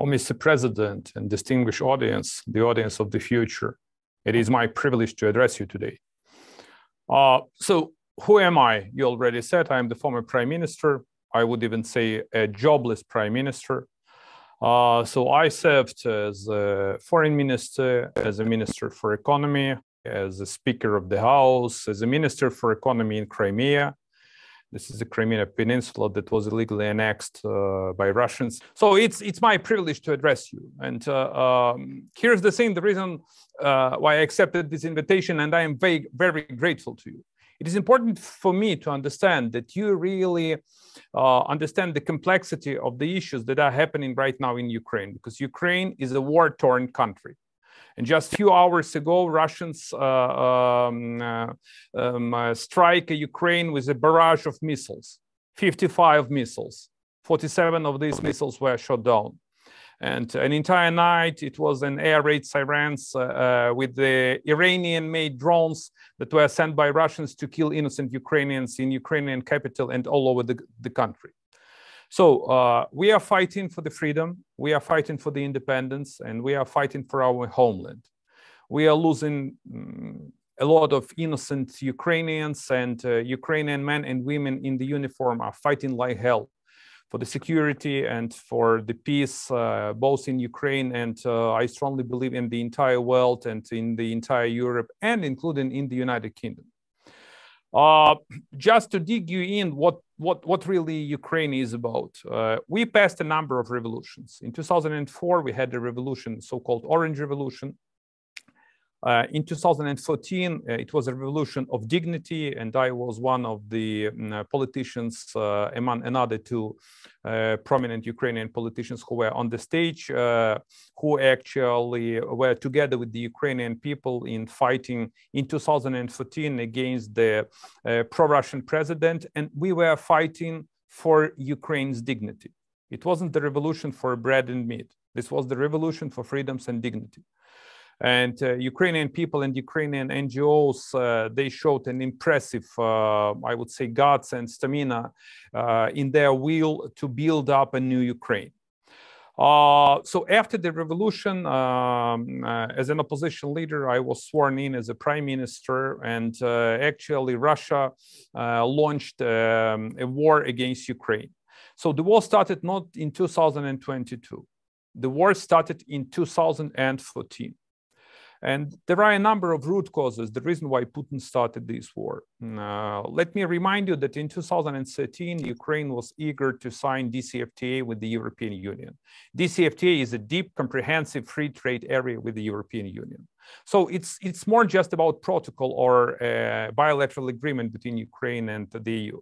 Oh, Mr. President and distinguished audience, the audience of the future, it is my privilege to address you today. So who am I? You already said I am the former prime minister. I would even say a jobless prime minister. So I served as a foreign minister, as a minister for economy, as a speaker of the house, as a minister for economy in Crimea. This is the Crimean Peninsula that was illegally annexed by Russians. So it's my privilege to address you. And here's the thing, the reason why I accepted this invitation, and I am very, very grateful to you. It is important for me to understand that you really understand the complexity of the issues that are happening right now in Ukraine, because Ukraine is a war-torn country. And just a few hours ago, Russians strike Ukraine with a barrage of missiles, 55 missiles. 47 of these missiles were shot down. And an entire night, it was an air raid sirens with the Iranian-made drones that were sent by Russians to kill innocent Ukrainians in Ukrainian capital and all over the country. So we are fighting for the freedom, we are fighting for the independence, and we are fighting for our homeland. We are losing a lot of innocent Ukrainians, and Ukrainian men and women in the uniform are fighting like hell for the security and for the peace, both in Ukraine and I strongly believe in the entire world and in the entire Europe, and including in the United Kingdom. Just to dig you in what really Ukraine is about. We passed a number of revolutions. In 2004, we had the revolution, so-called Orange Revolution. In 2014, it was a revolution of dignity, and I was one of the politicians, among another two prominent Ukrainian politicians who were on the stage, who actually were together with the Ukrainian people in fighting in 2014 against the pro-Russian president, and we were fighting for Ukraine's dignity. It wasn't the revolution for bread and meat. This was the revolution for freedoms and dignity. And Ukrainian people and Ukrainian NGOs, they showed an impressive, I would say, guts and stamina in their will to build up a new Ukraine. So after the revolution, as an opposition leader, I was sworn in as a prime minister, and actually Russia launched a war against Ukraine. So the war started not in 2022. The war started in 2014. And there are a number of root causes, the reason why Putin started this war. Let me remind you that in 2013, Ukraine was eager to sign DCFTA with the European Union. DCFTA is a deep, comprehensive free trade area with the European Union. So it's more just about protocol or bilateral agreement between Ukraine and the EU.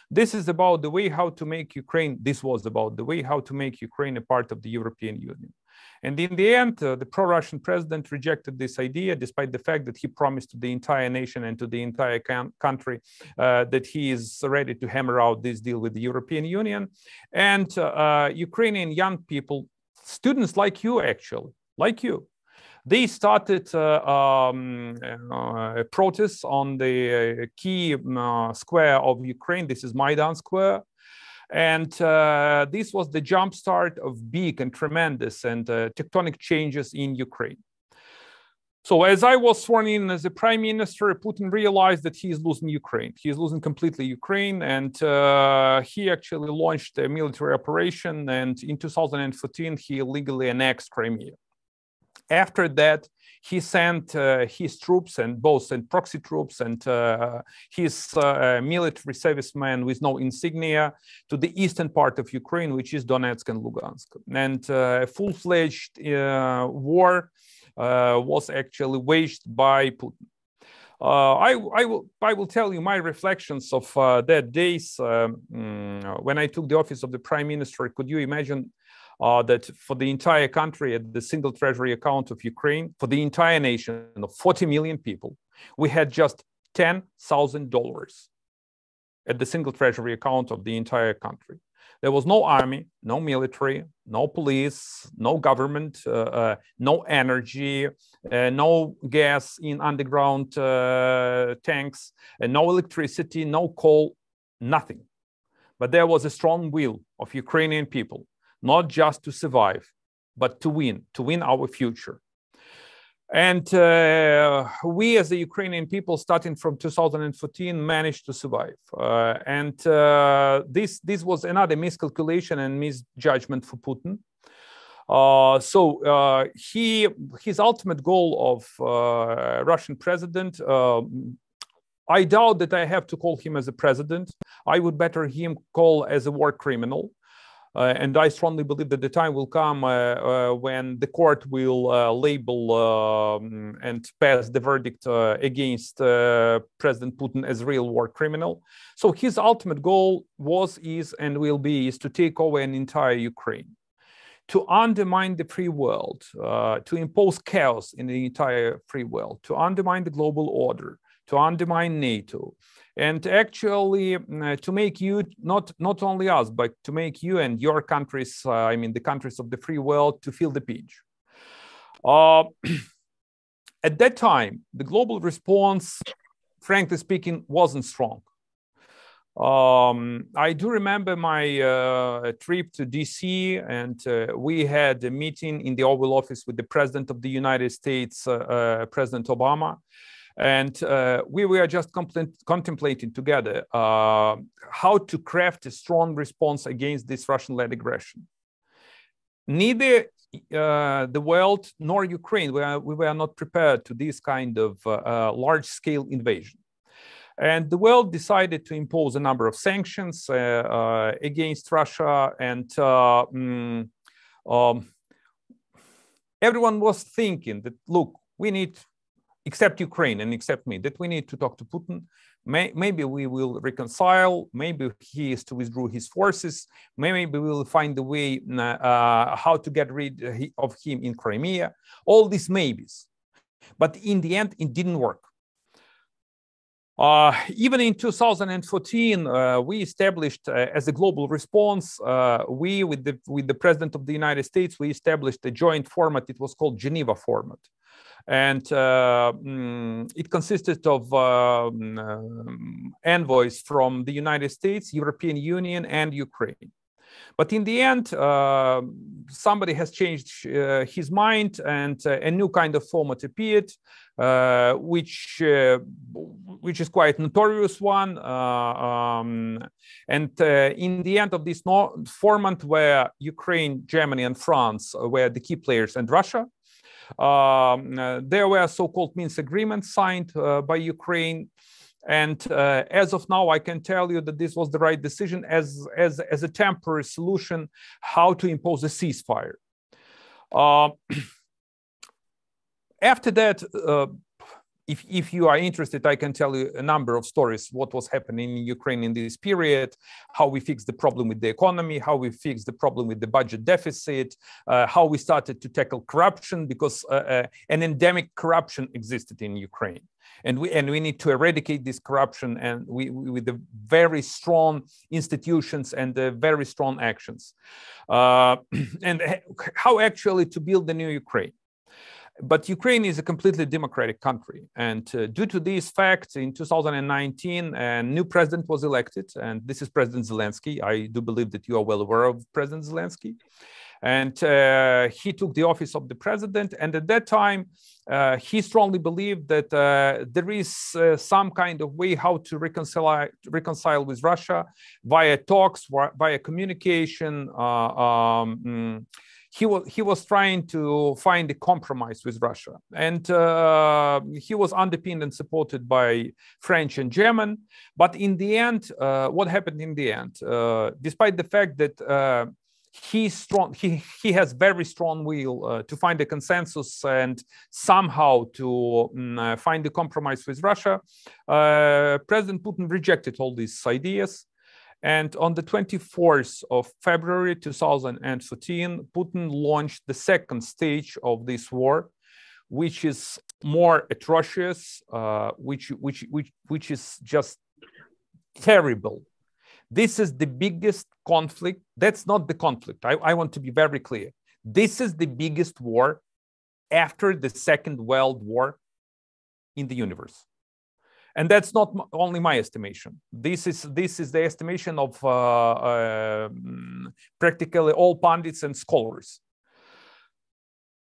This is about the way how to make Ukraine, this was about the way how to make Ukraine a part of the European Union. And in the end, the pro-Russian president rejected this idea, despite the fact that he promised to the entire nation and to the entire country that he is ready to hammer out this deal with the European Union. And Ukrainian young people, students like you actually, like you, they started protests on the key square of Ukraine. This is Maidan Square. And this was the jumpstart of big and tremendous and tectonic changes in Ukraine. So as I was sworn in as a prime minister, Putin realized that he is losing Ukraine. He is losing completely Ukraine, and he actually launched a military operation. And in 2014, he illegally annexed Crimea. After that, he sent his troops, and both and proxy troops and his military servicemen with no insignia to the eastern part of Ukraine, which is Donetsk and Lugansk. And a full-fledged war was actually waged by Putin. I will tell you my reflections of that days when I took the office of the prime minister. Could you imagine that for the entire country, at the single treasury account of Ukraine, for the entire nation of 40 million people, we had just $10,000 at the single treasury account of the entire country. There was no army, no military, no police, no government, no energy, no gas in underground tanks, no electricity, no coal, nothing. But there was a strong will of Ukrainian people, not just to survive, but to win our future. And we, as the Ukrainian people, starting from 2014, managed to survive. This was another miscalculation and misjudgment for Putin. His ultimate goal of Russian president, I doubt that I have to call him as a president. I would better him call as a war criminal. And I strongly believe that the time will come when the court will label and pass the verdict against President Putin as real war criminal. So his ultimate goal was, is, and will be is to take over an entire Ukraine, to undermine the free world, to impose chaos in the entire free world, to undermine the global order, to undermine NATO, and actually to make you, not only us, but to make you and your countries, I mean the countries of the free world, to feel the pinch. At that time, the global response, frankly speaking, wasn't strong. I do remember my trip to DC, and we had a meeting in the Oval Office with the President of the United States, President Obama. And we were just contemplating together how to craft a strong response against this Russian-led aggression. Neither the world nor Ukraine, we were not prepared to this kind of large-scale invasion. And the world decided to impose a number of sanctions against Russia. And everyone was thinking that, look, we need, except Ukraine and except me, that we need to talk to Putin. Maybe we will reconcile. Maybe he is to withdraw his forces. Maybe we will find a way how to get rid of him in Crimea. All these maybes. But in the end, it didn't work. Even in 2014, we established as a global response, we with the President of the United States, we established a joint format. It was called Geneva format. And it consisted of envoys from the United States, European Union, and Ukraine. But in the end, somebody has changed his mind, and a new kind of format appeared, which is quite a notorious one. In the end of this format, where Ukraine, Germany, and France were the key players, and Russia, there were so-called Minsk agreements signed by Ukraine. And as of now, I can tell you that this was the right decision as a temporary solution, how to impose a ceasefire. After that, if you are interested, I can tell you a number of stories, what was happening in Ukraine in this period, how we fixed the problem with the economy, how we fixed the problem with the budget deficit, how we started to tackle corruption, because an endemic corruption existed in Ukraine. And we need to eradicate this corruption, and with the very strong institutions and the very strong actions. And how actually to build the new Ukraine. But Ukraine is a completely democratic country. And due to these facts, in 2019, a new president was elected. And this is President Zelensky. I do believe that you are well aware of President Zelensky. And he took the office of the president. And at that time, he strongly believed that there is some kind of way how to reconcile with Russia via talks, via communication. He was trying to find a compromise with Russia. And he was underpinned and supported by French and German. But in the end, what happened in the end? Despite the fact that he has very strong will to find a consensus and somehow to find a compromise with Russia, President Putin rejected all these ideas. And on the 24th of February 2014, Putin launched the second stage of this war, which is more atrocious, which is just terrible. This is the biggest conflict. That's not the conflict. I want to be very clear. This is the biggest war after the Second World War in the universe. And that's not only my estimation. This is the estimation of practically all pundits and scholars.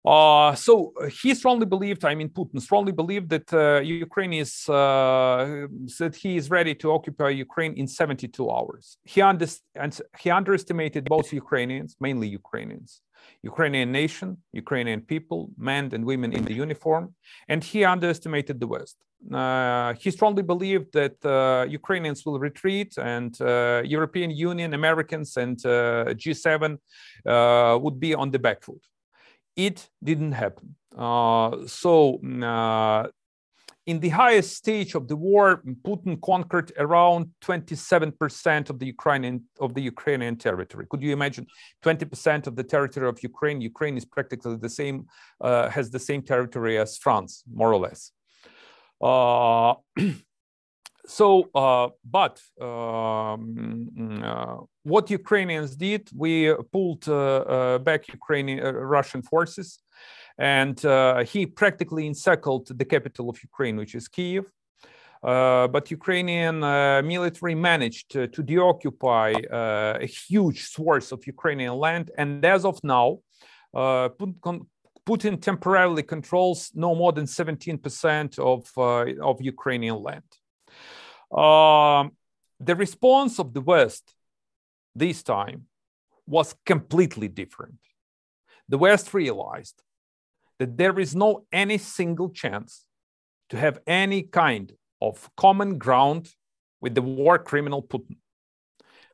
So he strongly believed, I mean, Putin strongly believed that Ukraine is, that he is ready to occupy Ukraine in 72 hours. He underestimated both Ukrainians, mainly Ukrainians, Ukrainian nation, Ukrainian people, men and women in the uniform, and he underestimated the West. He strongly believed that Ukrainians will retreat and European Union, Americans, and G7 would be on the back foot. It didn't happen. In the highest stage of the war, Putin conquered around 27% of the Ukrainian territory. Could you imagine 20% of the territory of Ukraine? Ukraine is practically the same, has the same territory as France, more or less. What Ukrainians did, we pulled back Russian forces, and he practically encircled the capital of Ukraine, which is Kyiv. But Ukrainian military managed to deoccupy a huge swath of Ukrainian land, and as of now, Putin temporarily controls no more than 17% of Ukrainian land. The response of the West this time was completely different. The West realized that there is no any single chance to have any kind of common ground with the war criminal Putin.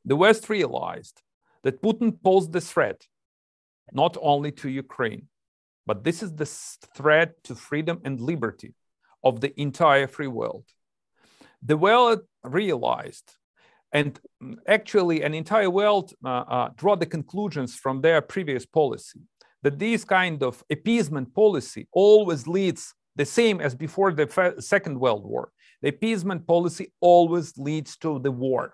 The West realized that Putin posed the threat not only to Ukraine, but this is the threat to freedom and liberty of the entire free world. The world realized, and actually an entire world draw the conclusions from their previous policy, that this kind of appeasement policy always leads the same as before the Second World War. The appeasement policy always leads to the war.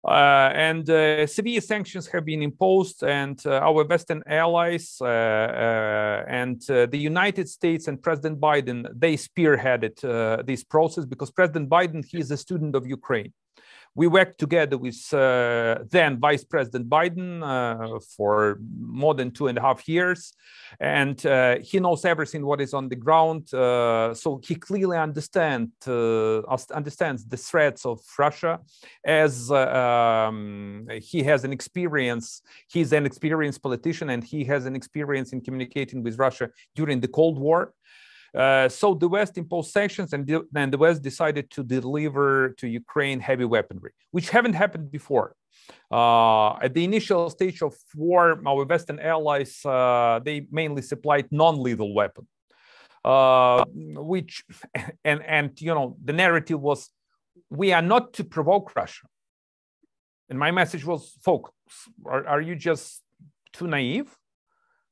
Severe sanctions have been imposed, and our Western allies and the United States and President Biden, they spearheaded this process because President Biden, he is a student of Ukraine. We worked together with then Vice President Biden for more than 2.5 years, and he knows everything what is on the ground. So he clearly understands the threats of Russia, as he has an experience. He's an experienced politician, and he has an experience in communicating with Russia during the Cold War. So the West imposed sanctions, and the West decided to deliver to Ukraine heavy weaponry, which haven't happened before. At the initial stage of war, our Western allies, they mainly supplied non-lethal weapons, the narrative was, we are not to provoke Russia. And my message was, folks, are you just too naive?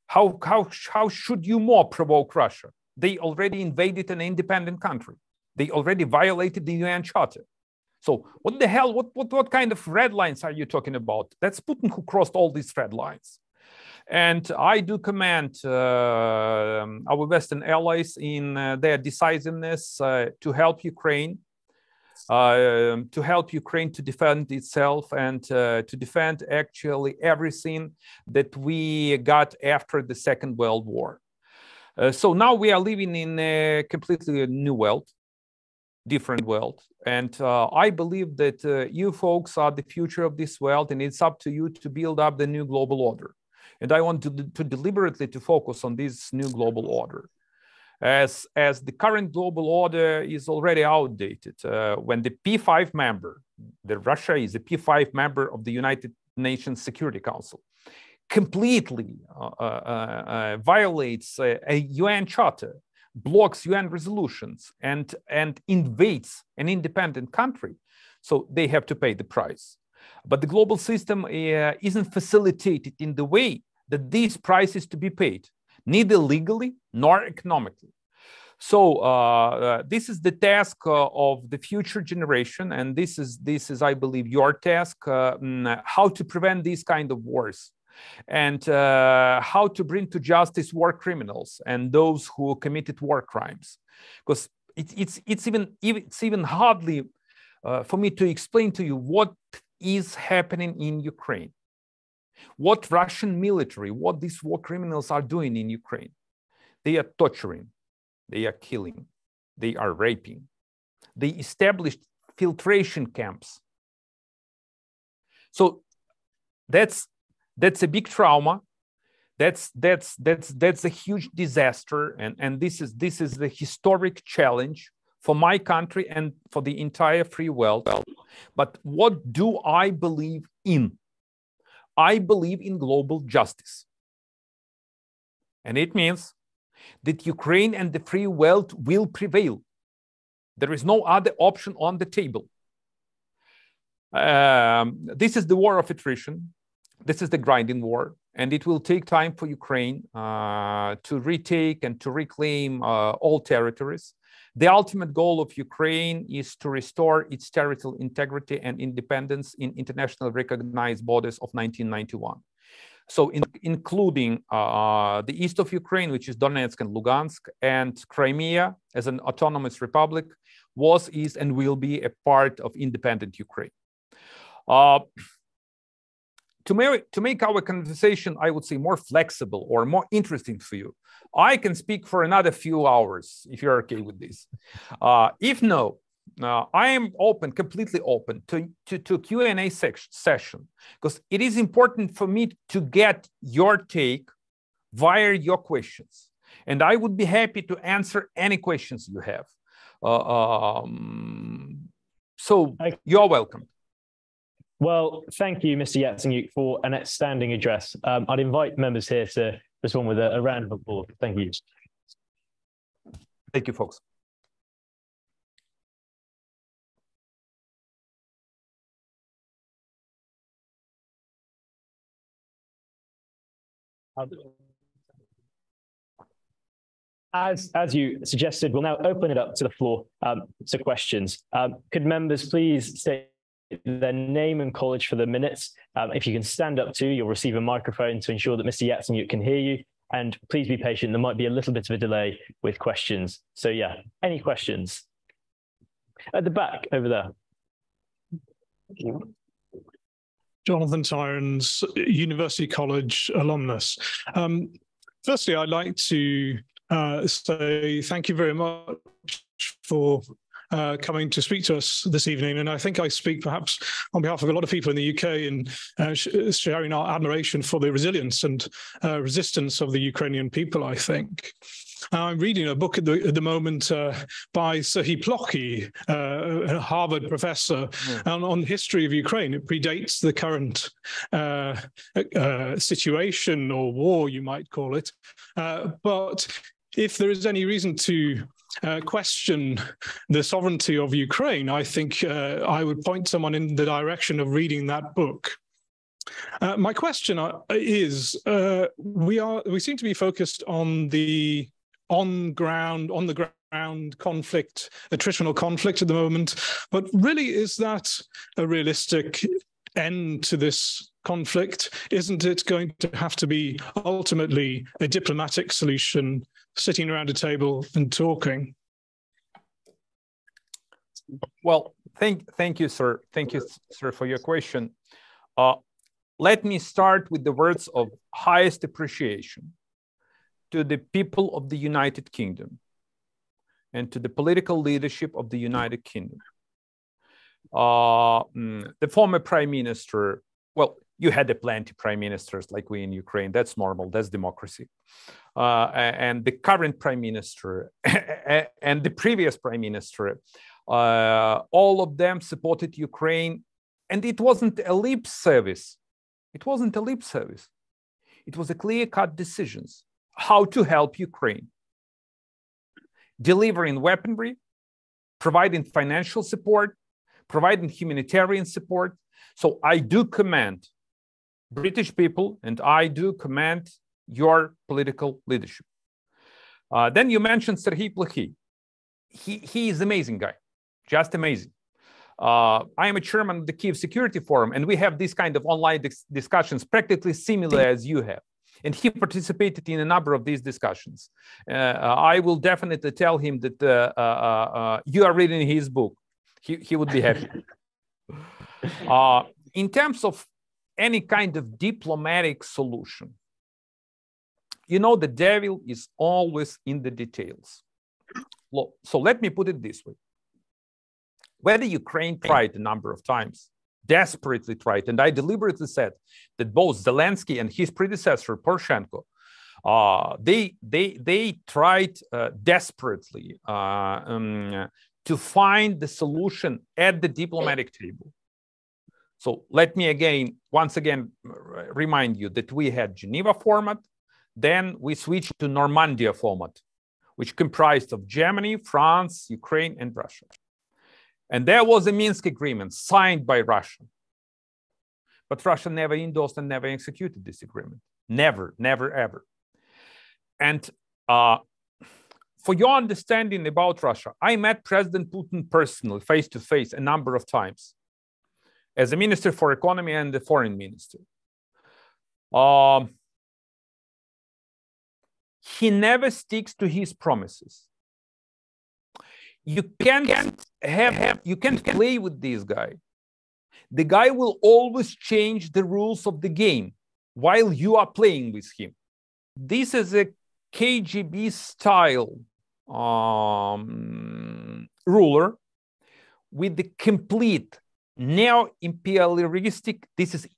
How should you more provoke Russia? They already invaded an independent country. They already violated the UN Charter. So what the hell, what kind of red lines are you talking about? That's Putin who crossed all these red lines. And I do commend our Western allies in their decisiveness to help Ukraine, to defend itself and to defend actually everything that we got after the Second World War. So now we are living in a completely new world, different world. And I believe that you folks are the future of this world, and it's up to you to build up the new global order. And I want to deliberately to focus on this new global order. As the current global order is already outdated, when the P5 member, Russia is a P5 member of the United Nations Security Council, completely violates a UN charter, blocks UN resolutions, and invades an independent country. So they have to pay the price. But the global system isn't facilitated in the way that this price is to be paid, neither legally nor economically. So this is the task of the future generation, and this is, I believe, your task, how to prevent these kind of wars, and how to bring to justice war criminals and those who committed war crimes. Because it's even hardly for me to explain to you what is happening in Ukraine. What Russian military, what these war criminals are doing in Ukraine? They are torturing, they are killing, they are raping. They established filtration camps. So that's a big trauma. That's a huge disaster, and this is the historic challenge for my country and for the entire free world. But what do I believe in? I believe in global justice. And it means that Ukraine and the free world will prevail. There is no other option on the table. This is the war of attrition. This is the grinding war. And it will take time for Ukraine to retake and to reclaim all territories. The ultimate goal of Ukraine is to restore its territorial integrity and independence in internationally recognized borders of 1991. So including the east of Ukraine, which is Donetsk and Lugansk, and Crimea as an autonomous republic, was, is, and will be a part of independent Ukraine. To make our conversation, I would say, more flexible or more interesting for you, I can speak for another few hours, if you're okay with this. If no, I am open, completely open to Q&A session, because it is important for me to get your take via your questions. And I would be happy to answer any questions you have. So you're welcome. Well, thank you, Mr. Yatsenyuk, for an outstanding address. I'd invite members here to respond with a round of applause. Thank you. Thank you, folks. As you suggested, we'll now open it up to the floor to questions. Could members please state their name and college for the minutes? If you can stand up too, you'll receive a microphone to ensure that Mr. Yatsenyuk can hear you. And please be patient, there might be a little bit of a delay with questions. So yeah, any questions? At the back, over there. Jonathan Tyrons, University College alumnus. Firstly, I'd like to say thank you very much for coming to speak to us this evening. And I think I speak perhaps on behalf of a lot of people in the UK in sharing our admiration for the resilience and resistance of the Ukrainian people, I think. I'm reading a book at the moment by Serhiy Plokhy, a Harvard professor, on the history of Ukraine. It predates the current situation or war, you might call it. But if there is any reason to question the sovereignty of Ukraine, I think I would point someone in the direction of reading that book. My question is, we seem to be focused on the on-ground conflict, attritional conflict at the moment, but really, is that a realistic end to this conflict? Isn't it going to have to be ultimately a diplomatic solution, sitting around a table and talking? Well, thank you, sir. Thank you, sir, for your question. Let me start with the words of highest appreciation to the people of the United Kingdom and to the political leadership of the United Kingdom. The former prime minister, well, you had plenty prime ministers like we in Ukraine. That's normal. That's democracy. And the current prime minister and the previous prime minister, all of them supported Ukraine. And it wasn't a lip service. It wasn't a lip service. It was a clear-cut decisions how to help Ukraine. Delivering weaponry, providing financial support, providing humanitarian support. So I do commend British people, and I do commend your political leadership. Then you mentioned Serhiy Plokhy. He is an amazing guy, just amazing. I am a chairman of the Kyiv Security Forum, and we have this kind of online discussions practically similar as you have. And he participated in a number of these discussions. I will definitely tell him that you are reading his book. He would be happy. In terms of any kind of diplomatic solution, you know, the devil is always in the details. So let me put it this way. Whether Ukraine tried a number of times, desperately tried, and I deliberately said that both Zelensky and his predecessor, Poroshenko, they tried desperately to find the solution at the diplomatic table. So let me once again remind you that we had Geneva format, then we switched to Normandia format, which comprised of Germany, France, Ukraine, and Russia. And there was a Minsk agreement signed by Russia. But Russia never endorsed and never executed this agreement. Never, never, ever. And for your understanding about Russia, I met President Putin personally, face to face, a number of times as a minister for economy and the foreign minister. He never sticks to his promises. You can't play with this guy. The guy will always change the rules of the game while you are playing with him. This is a KGB style ruler with the complete neo-imperialistic, this is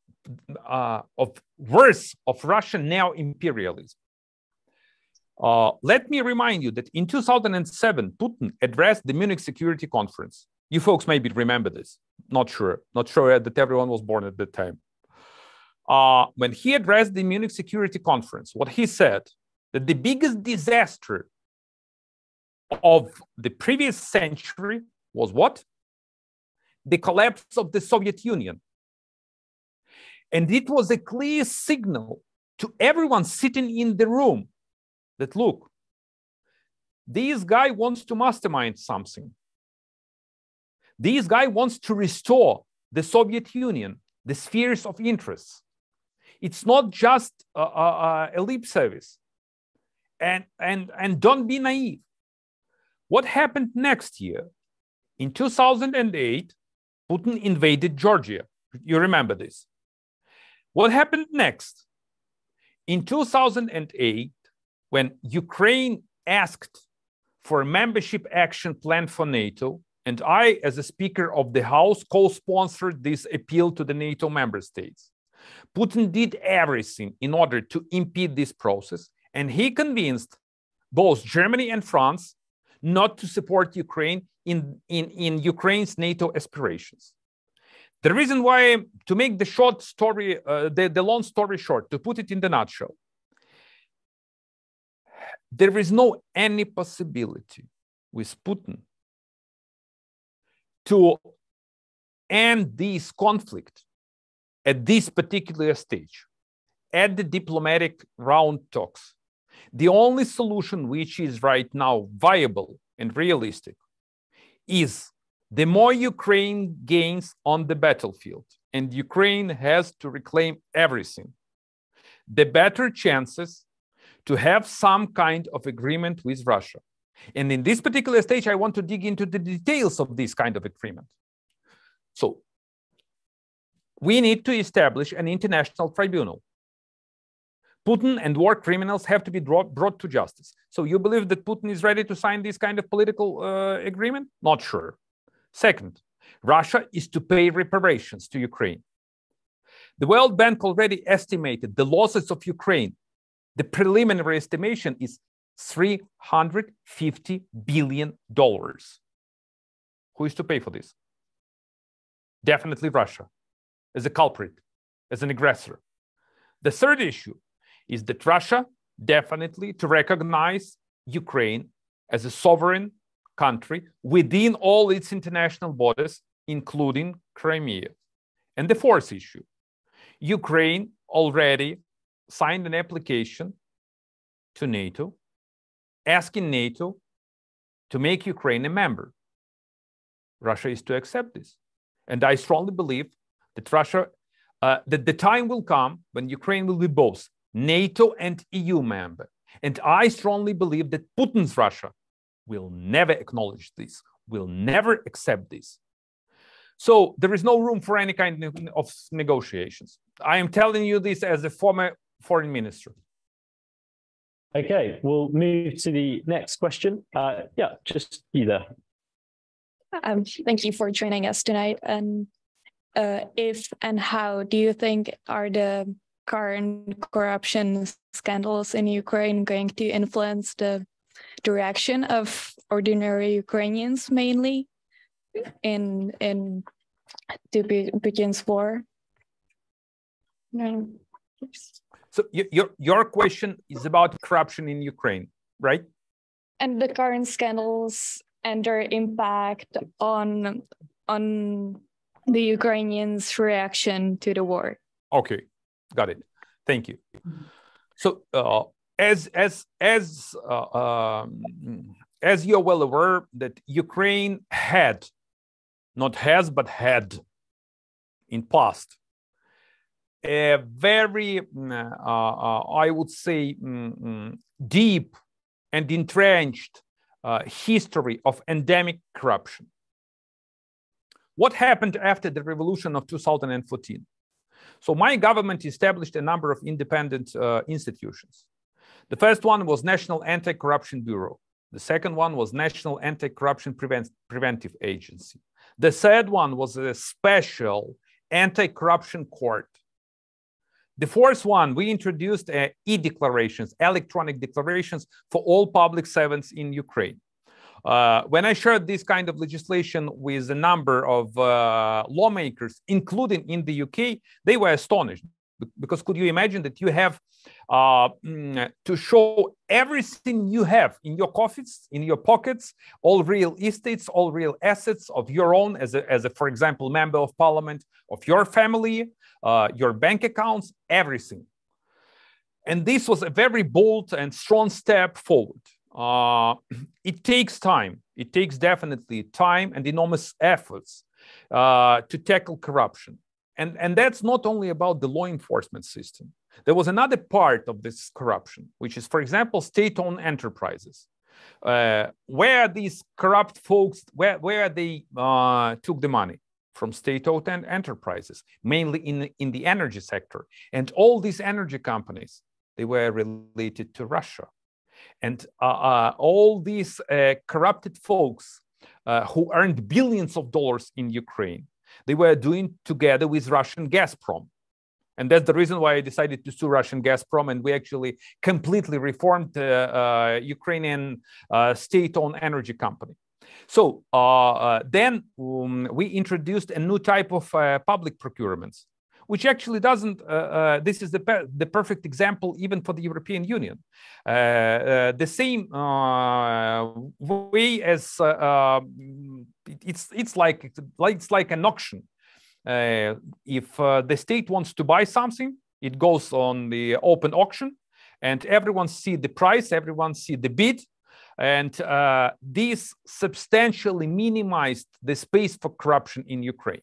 worse of Russian neo-imperialism. Let me remind you that in 2007, Putin addressed the Munich Security Conference. You folks maybe remember this. Not sure that everyone was born at that time. When he addressed the Munich Security Conference, what he said, that the biggest disaster of the previous century was what? The collapse of the Soviet Union. And it was a clear signal to everyone sitting in the room that, look, this guy wants to mastermind something. This guy wants to restore the Soviet Union, the spheres of interest. It's not just a lip service. And don't be naive. What happened next year? In 2008, Putin invaded Georgia. You remember this. What happened next? In 2008, when Ukraine asked for a membership action plan for NATO, and I, as a Speaker of the House, co-sponsored this appeal to the NATO member states, Putin did everything in order to impede this process, and he convinced both Germany and France not to support Ukraine in Ukraine's NATO aspirations. The reason why, to make the short story, the long story short, to put it in the nutshell, there is no any possibility with Putin to end this conflict at this particular stage, at the diplomatic round talks. The only solution which is right now viable and realistic is the more Ukraine gains on the battlefield, and Ukraine has to reclaim everything, the better chances to have some kind of agreement with Russia. And in this particular stage, I want to dig into the details of this kind of agreement. So we need to establish an international tribunal. Putin and war criminals have to be brought to justice. So you believe that Putin is ready to sign this kind of political agreement? Not sure. Second, Russia is to pay reparations to Ukraine. The World Bank already estimated the losses of Ukraine. The preliminary estimation is $350 billion. Who is to pay for this? Definitely Russia, as a culprit, as an aggressor. The third issue is that Russia definitely to recognize Ukraine as a sovereign country within all its international borders, including Crimea. And the fourth issue, Ukraine already signed an application to NATO, asking NATO to make Ukraine a member. Russia is to accept this. And I strongly believe that that the time will come when Ukraine will be both NATO and EU member. And I strongly believe that Putin's Russia will never acknowledge this, will never accept this. So there is no room for any kind of negotiations. I am telling you this as a former foreign minister. Okay, we'll move to the next question. Yeah, just you there. Thank you for joining us tonight. And if and how do you think are the current corruption scandals in Ukraine going to influence the direction of ordinary Ukrainians, mainly in Putin's war? No. So your question is about corruption in Ukraine, right? And the current scandals and their impact on the Ukrainians' reaction to the war. Okay, got it. Thank you. So as you're well aware, that Ukraine had, not has, but had in past, a very, I would say, deep and entrenched history of endemic corruption. What happened after the revolution of 2014? So my government established a number of independent institutions. The first one was National Anti-Corruption Bureau. The second one was National Anti-Corruption Preventive Agency. The third one was a special anti-corruption court. The fourth one, we introduced e-declarations, electronic declarations for all public servants in Ukraine. When I shared this kind of legislation with a number of lawmakers, including in the UK, they were astonished. Because could you imagine that you have to show everything you have in your coffers, in your pockets, all real estates, all real assets of your own as a, for example, member of parliament, of your family, your bank accounts, everything. And this was a very bold and strong step forward. It takes time. It takes definitely time and enormous efforts to tackle corruption. And that's not only about the law enforcement system. There was another part of this corruption, which is, for example, state-owned enterprises, where these corrupt folks, where they took the money from state-owned enterprises, mainly in the energy sector. And all these energy companies, they were related to Russia. And all these corrupted folks who earned billions of dollars in Ukraine, they were doing together with Russian Gazprom. And that's the reason why I decided to sue Russian Gazprom. And we actually completely reformed Ukrainian state-owned energy company. So then we introduced a new type of public procurements, which actually doesn't, this is the perfect example even for the European Union. The same way as it's like an auction. If the state wants to buy something, it goes on the open auction and everyone see the price, everyone see the bid. And this substantially minimized the space for corruption in Ukraine.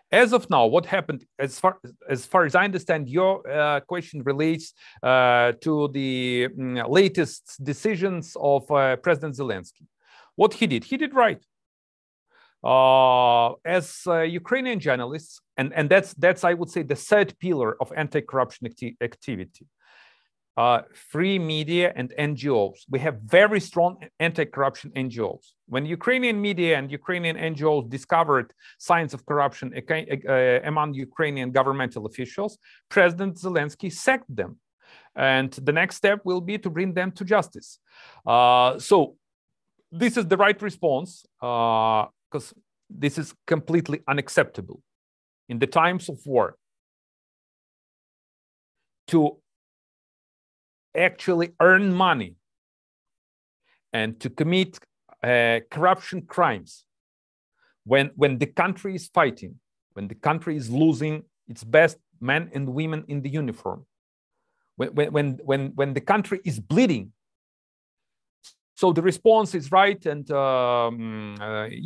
As of now, what happened, as far as I understand, your question relates to the latest decisions of President Zelensky. What he did right. As Ukrainian journalists, and that's I would say the third pillar of anti-corruption activity. Free media and NGOs. We have very strong anti-corruption NGOs. When Ukrainian media and Ukrainian NGOs discovered signs of corruption among Ukrainian governmental officials, President Zelensky sacked them. And the next step will be to bring them to justice. So this is the right response because this is completely unacceptable in the times of war to actually earn money and to commit corruption crimes when the country is fighting, when the country is losing its best men and women in the uniform, when the country is bleeding. So the response is right, and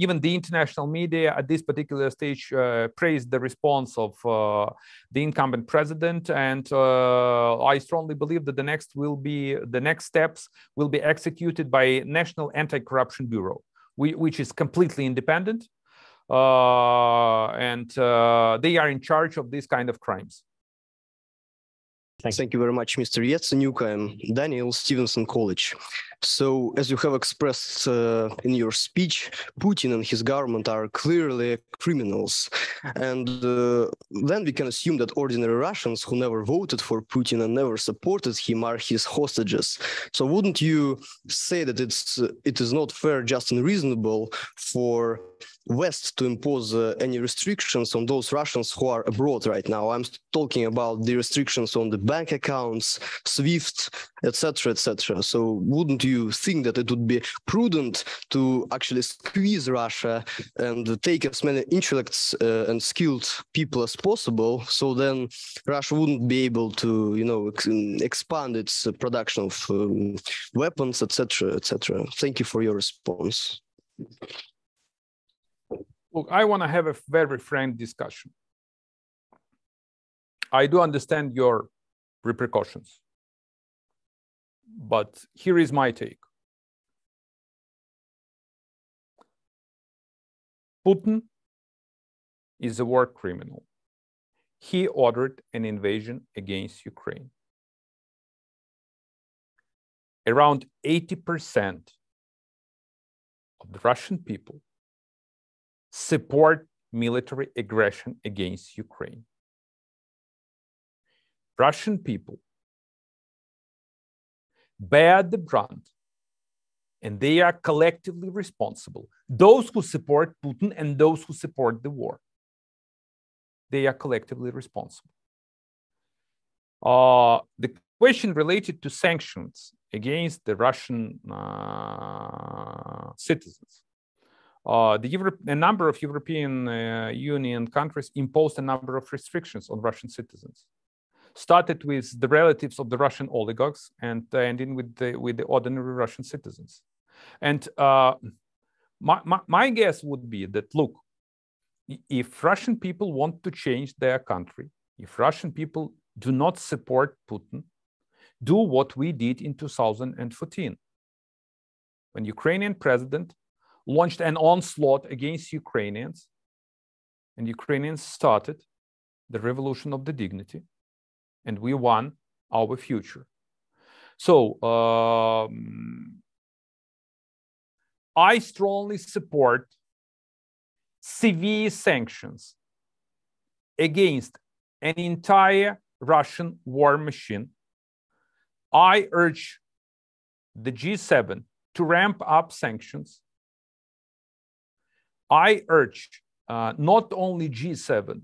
even the international media at this particular stage praised the response of the incumbent president, and I strongly believe that the next steps will be executed by National Anti-Corruption Bureau, which is completely independent. and they are in charge of these kind of crimes. Thank you very much, Mr. Yatsenyuk. I'm Daniel, Stevenson College. So, as you have expressed in your speech, Putin and his government are clearly criminals. And then we can assume that ordinary Russians who never voted for Putin and never supported him are his hostages. So wouldn't you say that it is not fair, just and reasonable for West to impose any restrictions on those Russians who are abroad right now? I'm talking about the restrictions on the bank accounts, SWIFT, etc., etc. So wouldn't you think that it would be prudent to actually squeeze Russia and take as many intellects and skilled people as possible, so then Russia wouldn't be able to, you know, expand its production of weapons, etc., etc.? Thank you for your response. Look, I want to have a very frank discussion. I do understand your repercussions, but here is my take. Putin is a war criminal. He ordered an invasion against Ukraine. Around 80% of the Russian people support military aggression against Ukraine. Russian people bear the brunt, and they are collectively responsible. Those who support Putin and those who support the war, they are collectively responsible. The question related to sanctions against the Russian citizens. A number of European Union countries imposed a number of restrictions on Russian citizens. Started with the relatives of the Russian oligarchs and ending with the ordinary Russian citizens. And my guess would be that, look, if Russian people want to change their country, if Russian people do not support Putin, do what we did in 2014, when Ukrainian president launched an onslaught against Ukrainians, and Ukrainians started the revolution of the dignity, and we won our future. So I strongly support severe sanctions against an entire Russian war machine. I urge the G7 to ramp up sanctions. I urge not only G7,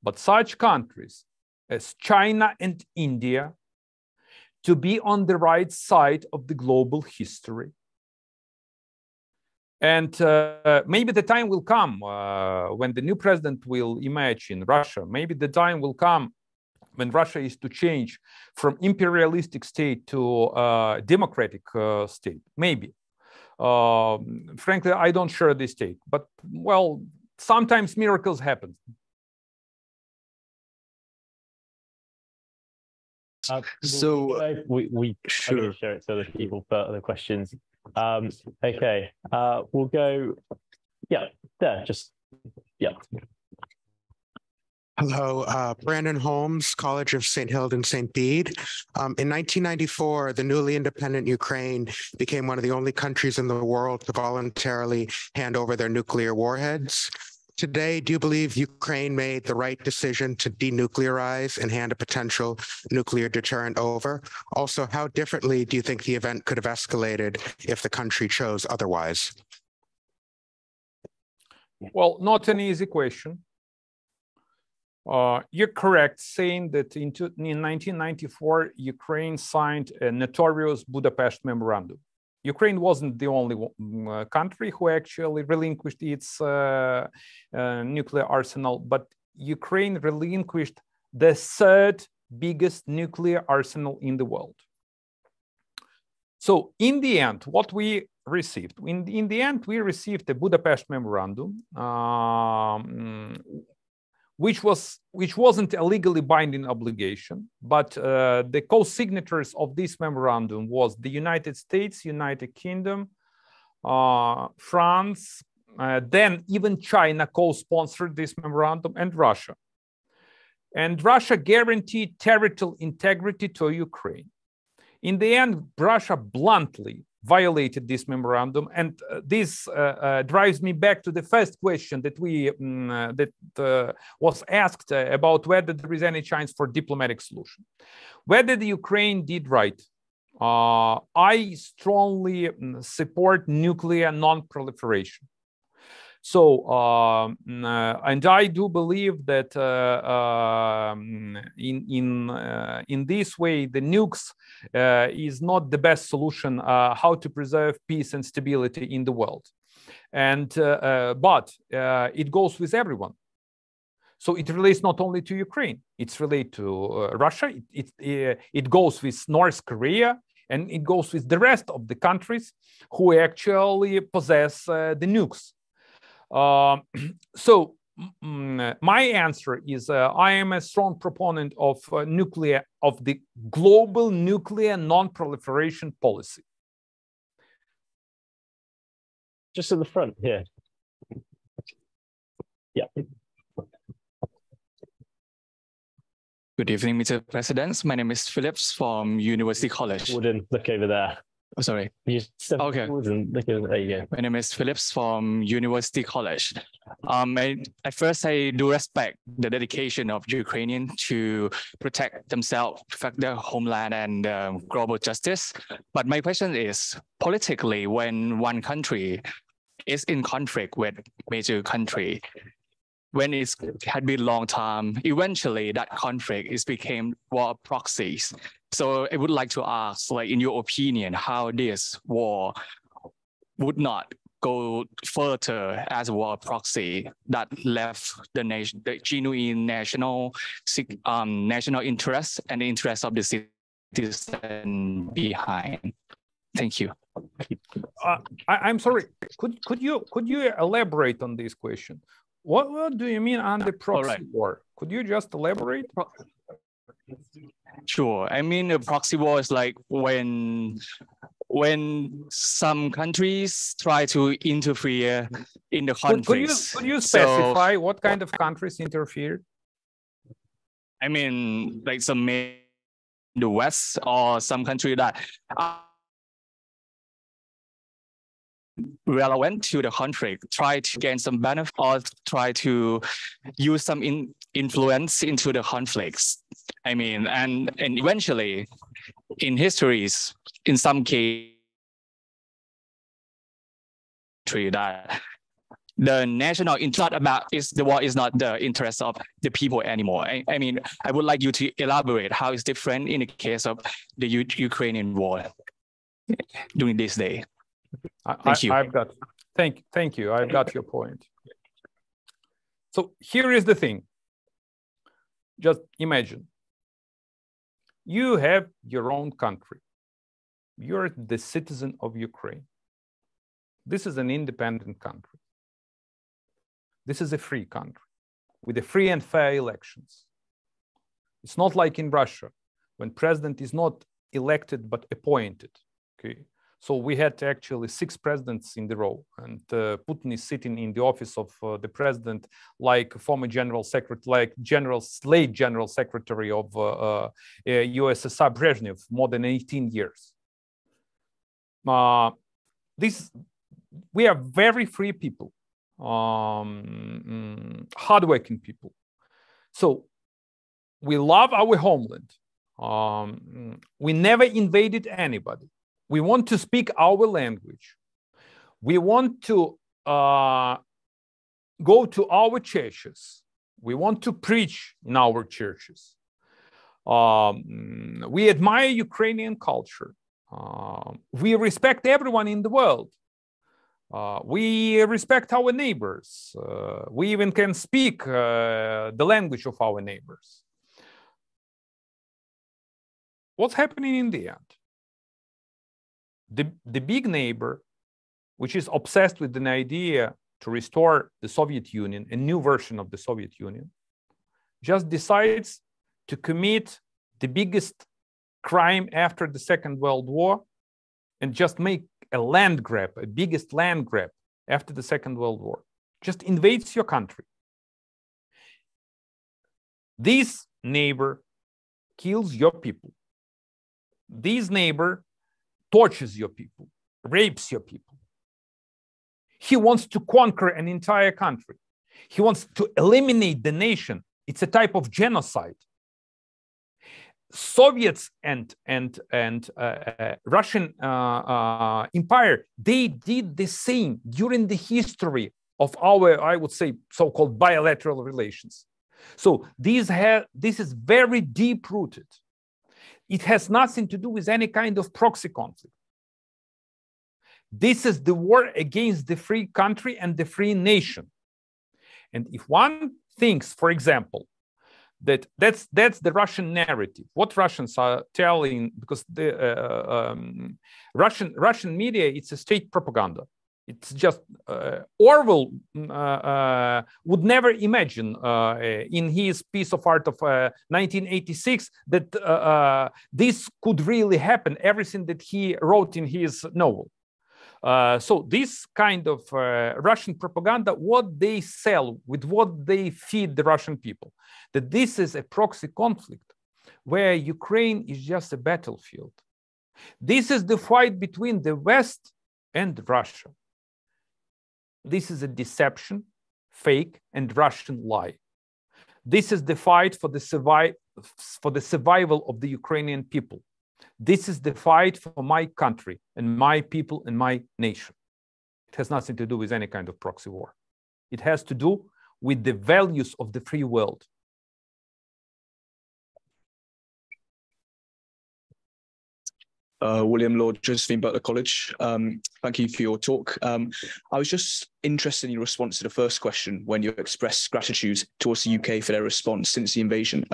but such countries as China and India to be on the right side of the global history. And maybe the time will come when the new president will emerge in Russia. Maybe the time will come when Russia is to change from imperialistic state to democratic state. Maybe. Frankly, I don't share this take. But, well, sometimes miracles happen. So we sure. Share it to other people for other questions. Okay, we'll go. Yeah, there. Just yeah. Hello, Brandon Holmes, College of St. Hilda and St. Bede. In 1994, the newly independent Ukraine became one of the only countries in the world to voluntarily hand over their nuclear warheads. Today, do you believe Ukraine made the right decision to denuclearize and hand a potential nuclear deterrent over? Also, how differently do you think the event could have escalated if the country chose otherwise? Well, not an easy question. You're correct saying that in 1994, Ukraine signed a notorious Budapest Memorandum. Ukraine wasn't the only country who actually relinquished its nuclear arsenal, but Ukraine relinquished the third biggest nuclear arsenal in the world. So in the end, what we received, in the end, we received a Budapest Memorandum, which wasn't a legally binding obligation, but the co-signatories of this memorandum was the United States, United Kingdom, France, Then even China co-sponsored this memorandum, and Russia. And Russia guaranteed territorial integrity to Ukraine. In the end, Russia bluntly violated this memorandum, and this drives me back to the first question that was asked about whether there is any chance for diplomatic solution. Whether the Ukraine did right. I strongly support nuclear non-proliferation. So, and I do believe that in this way, the nukes is not the best solution how to preserve peace and stability in the world. And but it goes with everyone. So it relates not only to Ukraine; it's related to Russia. It goes with North Korea, and it goes with the rest of the countries who actually possess the nukes. So my answer is I am a strong proponent of the global nuclear non-proliferation policy. Just at the front here. Yeah. Good evening, Mr. President. My name is Phillips from University College. Wouldn't look over there. Oh, sorry. You step Okay. And look over there. You go. My name is Phillips from University College. At first, I do respect the dedication of Ukrainians to protect themselves, protect their homeland and global justice. But my question is, politically, when one country is in conflict with major country, when it had been a long time, eventually that conflict became war of proxies. So I would like to ask, like, in your opinion, how this war would not go further as a war of proxy that left the nation, the genuine national interest and the interest of the citizen behind. Thank you. I'm sorry. Could you elaborate on this question? What do you mean on the proxy war? Could you just elaborate? Sure. I mean, a proxy war is like when some countries try to interfere in the conflicts. Could you specify what kind of countries interfered? I mean, like some in the West or some country that relevant to the conflict, try to gain some benefit or try to use some influence into the conflicts. I mean, and eventually in histories, in some case, that the national interest is the war is not the interest of the people anymore. I mean, I would like you to elaborate how it's different in the case of the Ukrainian war during this day. Thank you. Thank you. I've got your point. So here is the thing. Just imagine. You have your own country. You're the citizen of Ukraine. This is an independent country. This is a free country with a free and fair elections. It's not like in Russia when president is not elected but appointed. Okay. So we had actually 6 presidents in the row, and Putin is sitting in the office of the president like former general secretary, like late general secretary of USSR Brezhnev, more than 18 years. We are very free people, hardworking people. So we love our homeland. We never invaded anybody. We want to speak our language. We want to go to our churches. We want to preach in our churches. We admire Ukrainian culture. We respect everyone in the world. We respect our neighbors. We even can speak the language of our neighbors. What's happening in the end? The big neighbor, which is obsessed with an idea to restore the Soviet Union, a new version of the Soviet Union, just decides to commit the biggest crime after the Second World War and just make a land grab, a biggest land grab after the Second World War, just invades your country. This neighbor kills your people. This neighbor tortures your people, rapes your people. He wants to conquer an entire country. He wants to eliminate the nation. It's a type of genocide. Soviets and Russian Empire, they did the same during the history of our, I would say, so-called bilateral relations. So this is very deep-rooted. It has nothing to do with any kind of proxy conflict. This is the war against the free country and the free nation. And if one thinks, for example, that's the Russian narrative, what Russians are telling, because the Russian media, it's a state propaganda. It's just Orwell would never imagine in his piece of art of 1986 that this could really happen, everything that he wrote in his novel. So this kind of Russian propaganda, what they sell, with what they feed the Russian people, that this is a proxy conflict where Ukraine is just a battlefield. This is the fight between the West and Russia. This is a deception, fake, and Russian lie. This is the fight for the survival of the Ukrainian people. This is the fight for my country and my people and my nation. It has nothing to do with any kind of proxy war. It has to do with the values of the free world. William Lord, Josephine Butler College. Thank you for your talk. I was just interested in your response to the first question when you expressed gratitude towards the UK for their response since the invasion.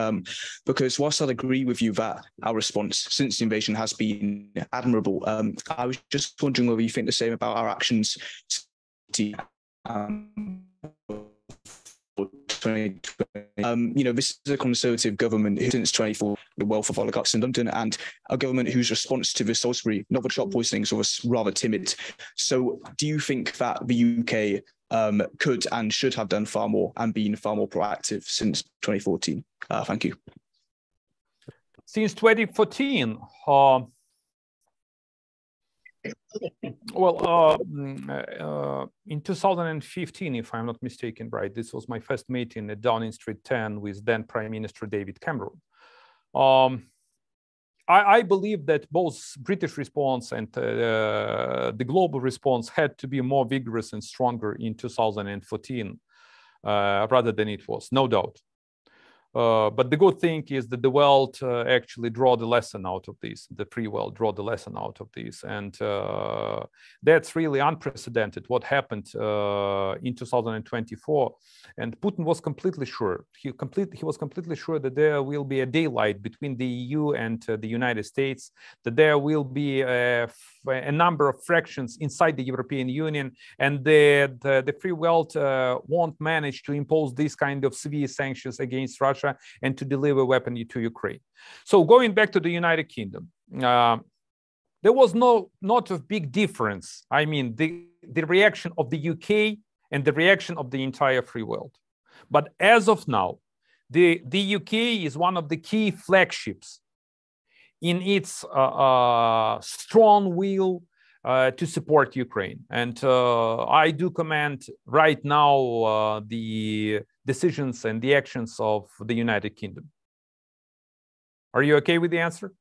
Because whilst I'd agree with you that our response since the invasion has been admirable, I was just wondering whether you think the same about our actions this is a Conservative government who since 2024 the wealth of oligarchs in London, and a government whose response to the Salisbury novel shop poisonings was rather timid. So do you think that the UK could and should have done far more and been far more proactive since 2014? Thank you. Since 2014, well, in 2015, if I'm not mistaken, right, this was my first meeting at Downing Street 10 with then Prime Minister David Cameron. I believe that both British response and the global response had to be more vigorous and stronger in 2014 rather than it was, no doubt. But the good thing is that the world actually draw the lesson out of this. The free world draw the lesson out of this, and that's really unprecedented. What happened in 2024, and Putin was completely sure. He was completely sure that there will be a daylight between the EU and the United States. That there will be a number of fractions inside the European Union, and the free world won't manage to impose this kind of severe sanctions against Russia and to deliver weaponry to Ukraine. So going back to the United Kingdom, there was not a big difference. I mean, the reaction of the UK and the reaction of the entire free world. But as of now, the UK is one of the key flagships in its strong will to support Ukraine. And I do commend right now the decisions and the actions of the United Kingdom. Are you okay with the answer?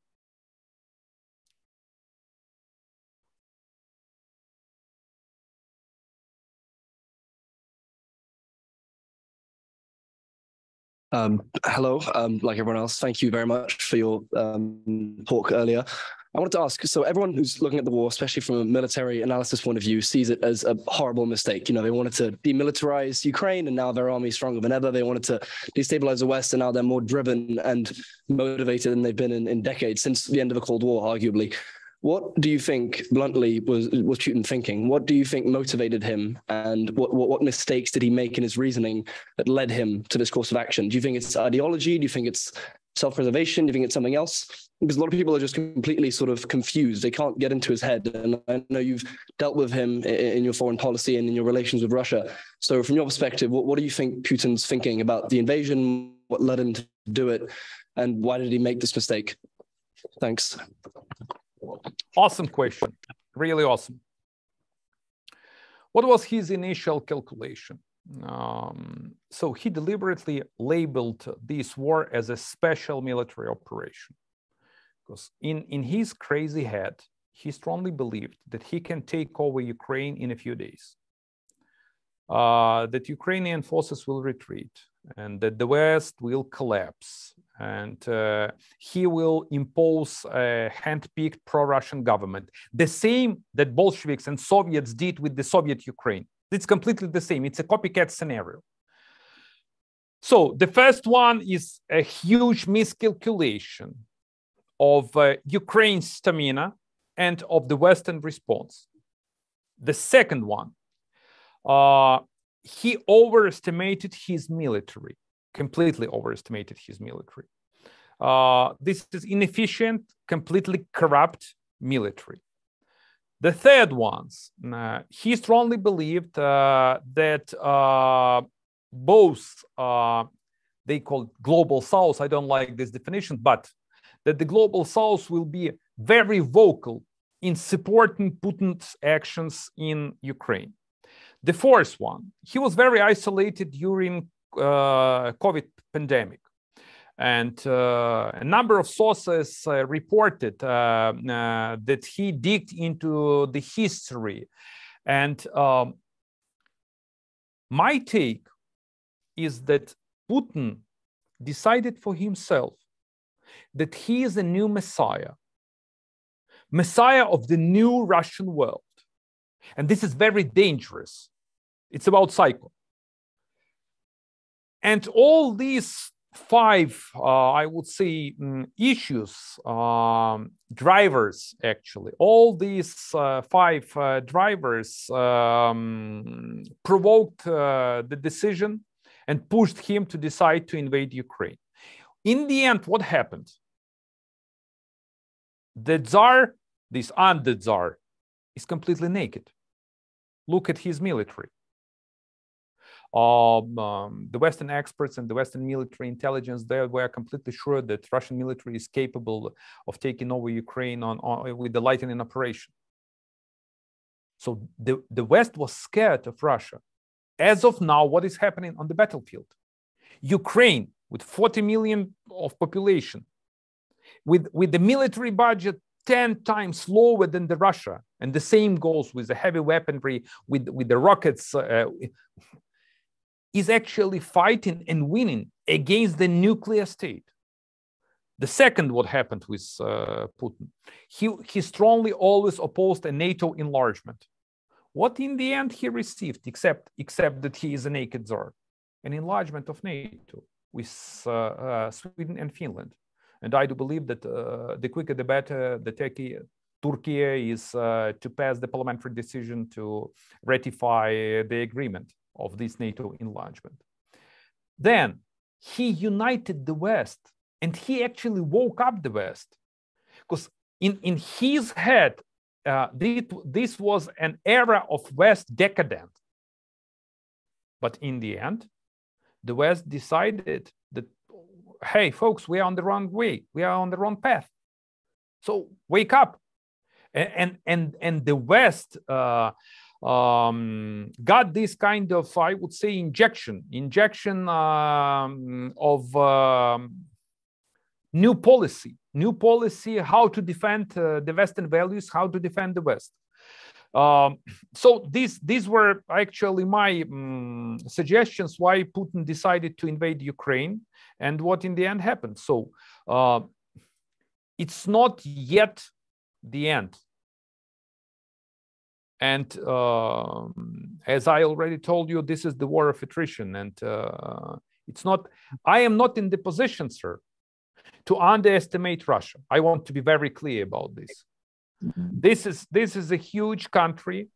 Hello, like everyone else, thank you very much for your talk earlier. I wanted to ask, so everyone who's looking at the war, especially from a military analysis point of view, sees it as a horrible mistake. You know, they wanted to demilitarize Ukraine and now their army is stronger than ever. They wanted to destabilize the West and now they're more driven and motivated than they've been in decades, since the end of the Cold War, arguably. What do you think, bluntly, was Putin thinking? What do you think motivated him, and what mistakes did he make in his reasoning that led him to this course of action? Do you think it's ideology? Do you think it's self-preservation? Do you think it's something else? Because a lot of people are just completely sort of confused. They can't get into his head. And I know you've dealt with him in your foreign policy and in your relations with Russia. So from your perspective, what do you think Putin's thinking about the invasion? What led him to do it? And why did he make this mistake? Thanks. Awesome question. Really awesome. What was his initial calculation? So he deliberately labeled this war as a special military operation, because in his crazy head, he strongly believed that he can take over Ukraine in a few days, that Ukrainian forces will retreat, and that the West will collapse, and he will impose a hand-picked pro-Russian government, the same that Bolsheviks and Soviets did with the Soviet Ukraine. It's completely the same. It's a copycat scenario. So the first one is a huge miscalculation of Ukraine's stamina and of the Western response. The second one, he overestimated his military, completely overestimated his military. This is inefficient, completely corrupt military. The third one, he strongly believed that both, they call it global South, I don't like this definition, but that the global South will be very vocal in supporting Putin's actions in Ukraine. The fourth one, he was very isolated during COVID pandemic. And a number of sources reported that he digged into the history. And my take is that Putin decided for himself that he is a new Messiah of the new Russian world. And this is very dangerous. It's about cycle. And all these five, I would say, issues, drivers, actually, all these five drivers provoked the decision and pushed him to decide to invade Ukraine. In the end, what happened? The Tsar, this under-Tsar, is completely naked. Look at his military. The Western experts and the Western military intelligence, they were completely sure that Russian military is capable of taking over Ukraine with the lightning operation. So the West was scared of Russia. As of now, what is happening on the battlefield? Ukraine, with 40 million of population, with the military budget 10 times lower than the Russia, and the same goes with the heavy weaponry, with the rockets, is actually fighting and winning against the nuclear state. The second, what happened with Putin, he strongly always opposed a NATO enlargement. What in the end he received, except that he is a naked Tsar? An enlargement of NATO with Sweden and Finland. And I do believe that the quicker the better, the Turkey is to pass the parliamentary decision to ratify the agreement of this NATO enlargement. Then he united the West, and he actually woke up the West, because in his head, this was an era of West decadent. But in the end, the West decided that, hey, folks, we are on the wrong way. We are on the wrong path. So wake up. And the West got this kind of, I would say, injection of new policy, how to defend the Western values, how to defend the West. So these were actually my suggestions why Putin decided to invade Ukraine and what in the end happened. So it's not yet the end. And as I already told you, this is the war of attrition. And it's not, I am not in the position, sir, to underestimate Russia. I want to be very clear about this. This is a huge country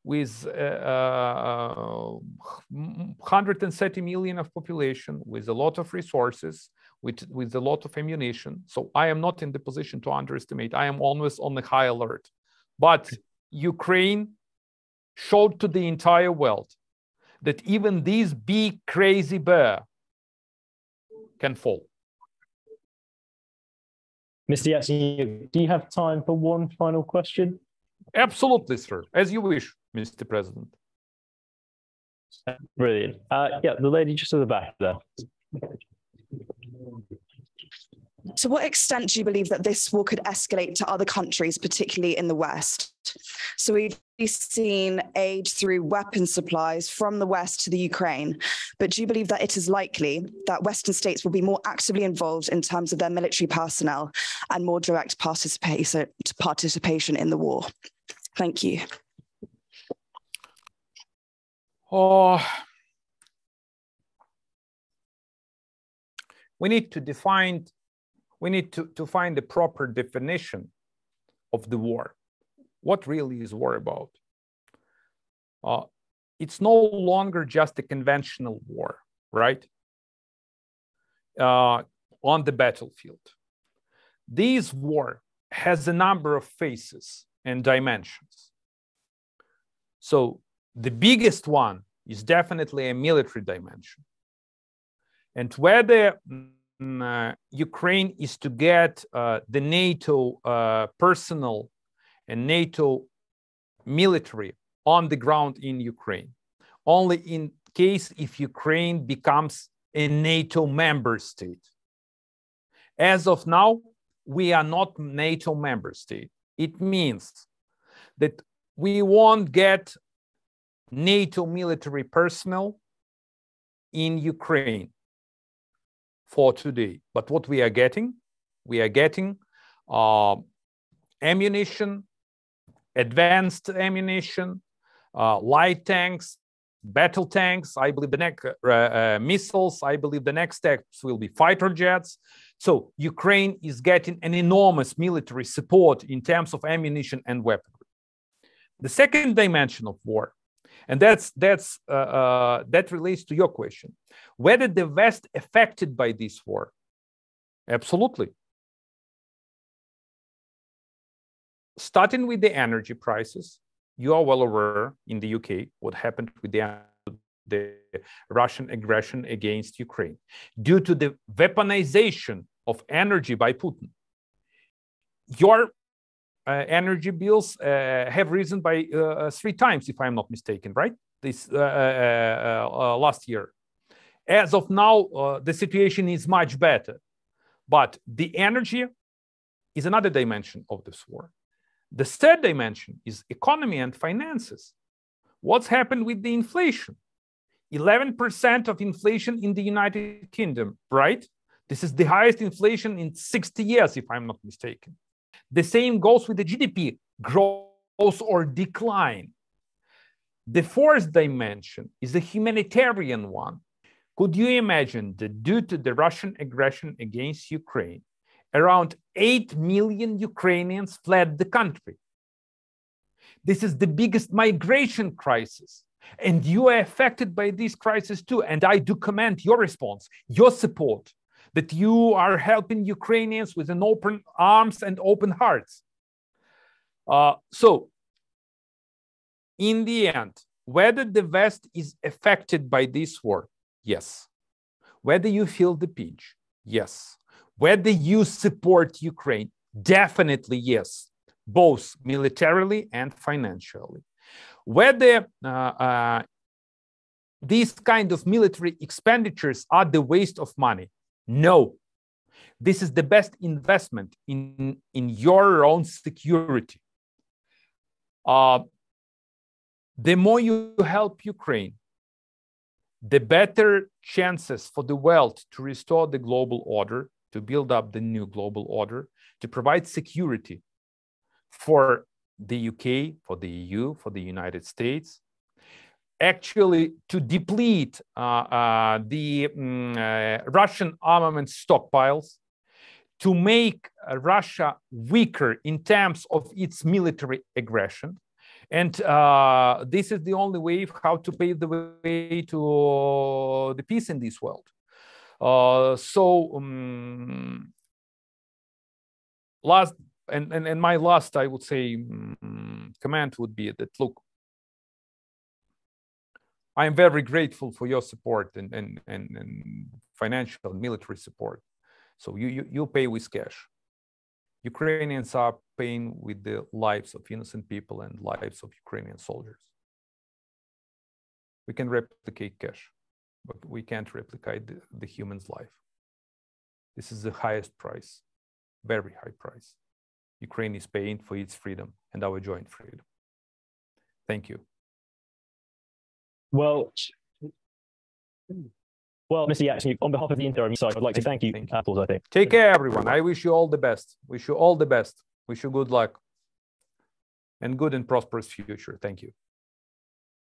with 130 million of population, with a lot of resources, with a lot of ammunition. So I am not in the position to underestimate. I am always on the high alert. But Ukraine showed to the entire world that even this big crazy bear can fall. Mr. Yatsenyuk, do you have time for one final question? Absolutely, sir. As you wish, Mr. President. Brilliant. Yeah, the lady just at the back there. To what extent do you believe that this war could escalate to other countries, particularly in the West? So we've seen aid through weapon supplies from the West to the Ukraine, but do you believe that it is likely that Western states will be more actively involved in terms of their military personnel and more direct participation in the war? Thank you. We need to define. We need to find the proper definition of the war. What really is war about? It's no longer just a conventional war, right? On the battlefield. This war has a number of phases and dimensions. So the biggest one is definitely a military dimension. And whether Ukraine is to get the NATO personnel and NATO military on the ground in Ukraine, only in case if Ukraine becomes a NATO member state. As of now, we are not NATO member state. It means that we won't get NATO military personnel in Ukraine for today. But what we are getting ammunition, advanced ammunition, light tanks, battle tanks. I believe the next missiles. I believe the next steps will be fighter jets. So Ukraine is getting an enormous military support in terms of ammunition and weaponry. The second dimension of war, and that relates to your question, whether the West affected by this war. Absolutely. Starting with the energy prices, you are well aware in the UK what happened with the Russian aggression against Ukraine. Due to the weaponization of energy by Putin, your energy bills have risen by 3 times, if I'm not mistaken, right? This last year. As of now, the situation is much better. But the energy is another dimension of this war. The third dimension is economy and finances. What's happened with the inflation? 11% of inflation in the United Kingdom, right? This is the highest inflation in 60 years, if I'm not mistaken. The same goes with the GDP growth or decline. The fourth dimension is the humanitarian one. Could you imagine that due to the Russian aggression against Ukraine, around 8 million Ukrainians fled the country? This is the biggest migration crisis. And you are affected by this crisis too. And I do commend your response, your support, that you are helping Ukrainians with an open arms and open hearts. So, in the end, whether the West is affected by this war, yes. Whether you feel the pinch, yes. Whether you support Ukraine, definitely yes, both militarily and financially. Whether these kind of military expenditures are the waste of money, no. This is the best investment in your own security. The more you help Ukraine, the better chances for the world to restore the global order, to build up the new global order, to provide security for the UK, for the EU, for the United States, actually to deplete the Russian armament stockpiles, to make Russia weaker in terms of its military aggression. And this is the only way how to pave the way to the peace in this world. Last and my last, I would say, comment would be that, look, I am very grateful for your support and financial and military support. So you pay with cash. Ukrainians are paying with the lives of innocent people and lives of Ukrainian soldiers. We can replicate cash, but we can't replicate the human's life. This is the highest price, very high price. Ukraine is paying for its freedom and our joint freedom. Thank you. Well, Mr. Yatsenyuk, on behalf of the Durham Society, I'd like to thank you. I think. Take care, everyone. I wish you all the best. Wish you all the best. Wish you good luck and good and prosperous future. Thank you.